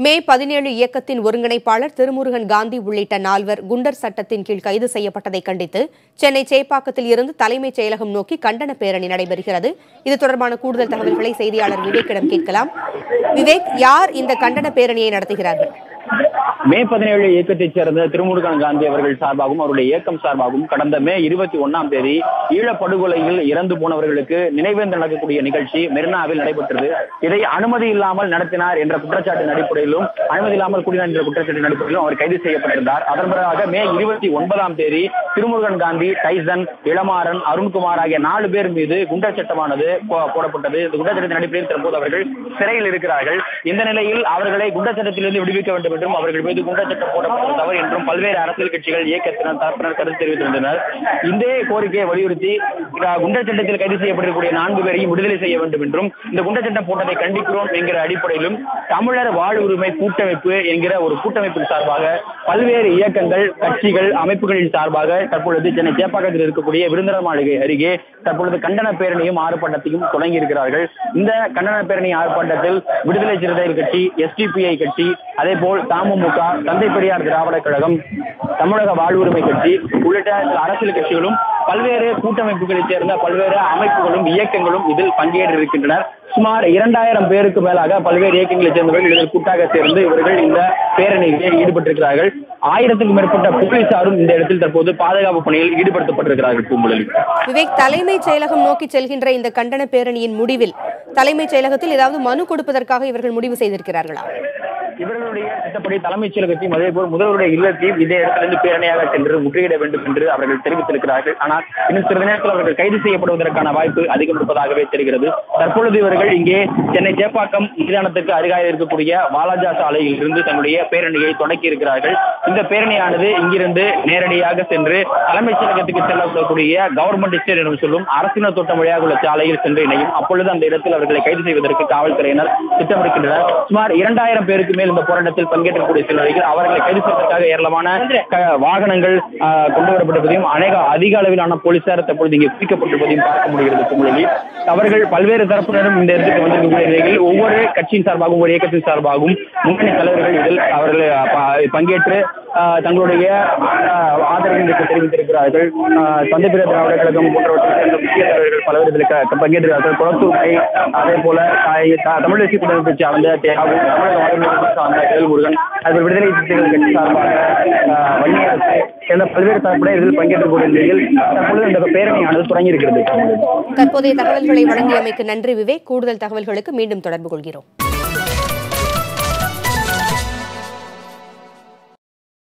மே 17 இயக்கத்தின் ஒருங்கிணைப்பாளர் திருமுருகன் காந்தி உள்ளிட்ட 4 குண்டர் சட்டத்தின் கீழ் கைது செய்யப்பட்டதை கண்டித்து சென்னை சேப்பாக்கத்தில் இருந்து தலைமைச் செயலகம் நோக்கி கண்டன பேரணி நடைபெறுகிறது. இது தொடர்பான கூடுதல் தகவல்களை செய்தியாளர் விவேக்கிடம் கேட்கலாம். விவேக், யார் இந்த கண்டன பேரணியை நடத்துகிறார்கள்? மே 17 இயக்கத்தைச் சேர்ந்த திருமுருகன் காந்தி அவர்கள் சார்பாகவும் அவருடைய இயக்கம் சார்பாகவும் கடந்த மே 21ஆம் தேதி ஈழப்படுகொலையில் இறந்து போனவர்களுக்கு நினைவேந்தல் நடக்கக்கூடிய நிகழ்ச்சி மெரினாவில் நடைபெற்றது. இதை அனுமதி இல்லாமல் நடத்தினார் என்ற குற்றச்சாட்டின் அடிப்படையிலும் அனுமதி இல்லாமல் கூடினார் என்ற குற்றச்சாட்டின் அடிப்படையிலும் அவர் கைது செய்யப்பட்டிருந்தார். அதன் பிறகு மே 29ஆம் தேதி திருமுருகன் காந்தி, டைசன், இளமாறன், அருண்குமார் ஆகிய 4 பேர் மீது குண்டர் சட்டமானது போடப்பட்டது. இந்த குண்டர் சட்டத்தின் அடிப்படையில் தற்போது அவர்கள் சிறையில் இருக்கிறார்கள். இந்த நிலையில் அவர்களை குண்டர் சட்டத்திலிருந்து விடுவிக்க வேண்டும் என்றும் அவர்கள் மீது குண்டர் சட்டம் போடப்பட்ட தவறு என்றும் பல்வேறு அரசியல் கட்சிகள் இயக்கத்தினர் தரப்பினர் கருத்து தெரிவித்திருந்தனர். இந்த கோரிக்கையை வலியுறுத்தி குண்டர் சட்டத்தில் கைது செய்யப்பட்டிருக்கக்கூடிய 4 பேரையும் விடுதலை செய்ய வேண்டும் என்றும் இந்த குண்டர் சட்டம் போட்டதை கண்டிக்கிறோம் என்கிற அடிப்படையிலும் தமிழர் வாழ்வுரிமை கூட்டமைப்பு என்கிற ஒரு கூட்டமைப்பின் சார்பாக பல்வேறு இயக்கங்கள், கட்சிகள், அமைப்புகளின் சார்பாக தற்பொழுது சென்னை சேப்பாக்கத்தில் இருக்கக்கூடிய விருந்தினர் மாளிகை அருகே தற்பொழுது கண்டன பேரணியும் ஆர்ப்பாட்டத்தையும் தொடங்கி இருக்கிறார்கள். இந்த கண்டன பேரணி ஆர்ப்பாட்டத்தில் விடுதலை சிறுத்தைகள் கட்சி, SDPI கட்சி, அதே போல் தமுமுக, தந்தை பெரியார் திராவிட கழகம், தமிழக வாழ்வுரிமை கட்சி உள்ளிட்ட அரசியல் கட்சிகளும் பல்வேறு கூட்டமைப்புகளைச் சேர்ந்த பல்வேறு அமைப்புகளும் இயக்கங்களும் இதில் பங்கேற்று இருக்கின்றனர். சுமார் 2000 பேருக்கு மேலாக பல்வேறு இயக்கங்களைச் சேர்ந்தவர்கள் இதில் கூட்டாக சேர்ந்து இவர்கள் இந்த பேரணியில் ஈடுபட்டிருக்கிறார்கள். 1000க்கும் மேற்பட்ட போலீசாரும் இந்த இடத்தில் தற்போது பாதுகாப்பு பணியில் ஈடுபடுத்தப்பட்டிருக்கிறார்கள். பூங்குழலி, விவேக், தலைமைச் செயலகம் நோக்கி செல்கின்ற இந்த கண்டன பேரணியின் முடிவில் தலைமைச் செயலகத்தில் ஏதாவது மனு கொடுப்பதற்காக இவர்கள் முடிவு செய்திருக்கிறார்களா? இவர்களுடைய திட்டப்படி தலைமைச் செயலகத்தையும் அதேபோல் முதல்வருடைய இல்லத்தையும் இதே இடத்திலிருந்து பேரணியாக சென்று முற்றுகையிட வேண்டும் என்று அவர்கள் தெரிவித்திருக்கிறார்கள். ஆனால் இன்னும் சிறிது நேரத்தில் அவர்கள் கைது செய்யப்படுவதற்கான வாய்ப்பு அதிகம் இருப்பதாகவே தெரிகிறது. தற்பொழுது இவர்கள் இங்கே சென்னை சேப்பாக்கம் மைதானத்துக்கு அருகாக இருக்கக்கூடிய வாலாஜா சாலையில் இருந்து தன்னுடைய பேரணியை தொடக்கி இருக்கிறார்கள். இந்த பேரணியானது இங்கிருந்து நேரடியாக சென்று தலைமைச் செயலகத்துக்கு செல்லக்கூடிய கவர்மெண்ட் எஸ்டேட் என்று சொல்லும் அரசினர் தோட்டம் வழியாக உள்ள சாலையில் சென்று இணையும். அப்பொழுது அந்த இடத்தில் அவர்களை கைது செய்வதற்கு காவல்துறையினர் திட்டமிடுகின்றனர். சுமார் 2000 பேருக்கு மேல் இந்த போராட்டத்தில் பங்கேற்கக்கூடிய சிலர்கள் அவர்களை கைது செய்வதற்காக ஏராளமான வாகனங்கள் கொண்டு வரப்பட்டிருப்பதையும் அதிக அளவிலான போலீசார் தற்பொழுது இங்கே குவிக்கப்பட்டிருப்பதையும் பார்க்க முடிகிறது. அவர்கள் பல்வேறு தரப்பினரும் இந்த இடத்துக்கு வந்திருக்கக்கூடிய நிலையில் ஒவ்வொரு கட்சியின் சார்பாகவும் ஒவ்வொரு இயக்கத்தின் சார்பாகவும் முன்னணி தலைவர்கள் இதில் அவர்கள் பங்கேற்று தங்களுடைய ஆதரவை தெரிவித்திருக்கிறார்கள். தந்தை பெரியார் திராவிட கழகம் போன்றவற்றை சேர்ந்த முக்கிய தலைவர்கள் பலர் இதில் பங்கேற்றிருக்கிறார்கள். குளத்தூர்மை, அதே போல தமிழ் தேசிய கூட்டமைப்பு சார்ந்த முருகன், அது விடுதலை சிறுத்தைகள் கட்சி சார்பாக வன்னியரசு என்ற பல்வேறு தரப்பினர் இதில் பங்கேற்றக்கூடிய நிலையில் தற்பொழுது இந்த பேரணியானது தொடங்கி இருக்கிறது. தற்போதைய தகவல்களை வழங்கியமைக்கு நன்றி விவேக். கூடுதல் தகவல்களுக்கு மீண்டும் தொடர்பு கொள்கிறோம்.